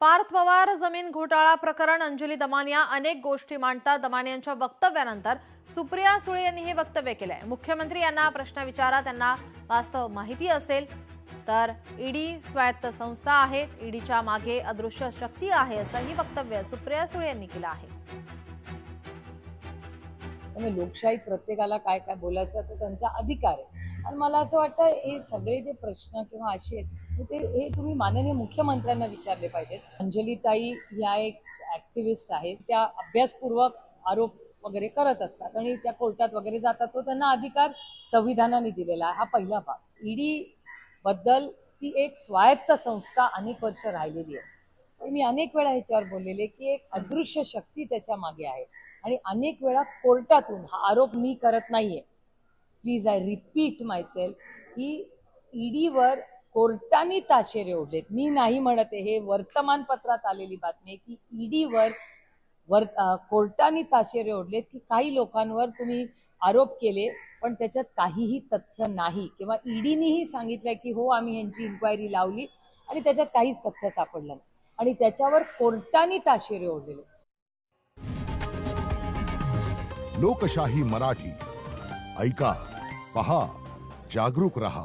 पार्थ पवार जमीन घोटाळा प्रकरण अंजली दमानिया अनेक गोष्टी मांडतात। दमानियांच्या वक्तव्यानंतर सुप्रिया सुळे यांनी हे वक्तव्य केलंय। मुख्यमंत्री यांना प्रश्न विचारा, त्यांना वास्तव माहिती असेल तर ईडी स्वायत्त संस्था आहे, ईडीच्या मागे अदृश्य शक्ती आहे, असंही वक्तव्य सुप्रिया सुळे यांनी केलं आहे। लोकशाहीत प्रत्येकाला काय काय बोलायचं तो त्यांचा अधिकार आहे आणि मला असं वाटतं हे सगळे जे प्रश्न किंवा असे आहेत हे तुम्ही माननीय मुख्यमंत्र्यांना विचारले पाहिजेत। अंजलीताई या एक ऍक्टिव्हिस्ट आहेत, त्या अभ्यासपूर्वक आरोप वगैरे करत असतात आणि त्या कोर्टात वगैरे जातात, तो त्यांना अधिकार संविधानाने दिलेला आहे। हा पहिला भाग। ईडी बद्दल ती एक स्वायत्त संस्था अनेक वर्ष राहिलेली आहे, पण मी अनेक वेळा ह्याच्यावर बोललेले की एक अदृश्य शक्ती त्याच्या मागे आहे आणि अनेक वेळा कोर्टातून हा आरोप मी करत नाहीये, प्लीज आय रिपीट मायसेल्फ, की ईडीवर कोर्टाने ताशेरे ओढलेत। मी नाही म्हणते, हे वर्तमानपत्रात आलेली बातमी आहे की ईडीवर कोर्टाने ताशेरे ओढलेत की काही लोकांवर तुम्ही आरोप केले पण त्याच्यात काहीही तथ्य नाही, किंवा ईडीनेही सांगितलंय की हो आम्ही यांची इन्क्वायरी लावली आणि त्याच्यात काहीच तथ्य सापडलं नाही आणि त्याच्यावर कोर्टाने ताशेरे ओढलेले। लोकशाही मराठी ऐका, पहा, जागरूक रहा।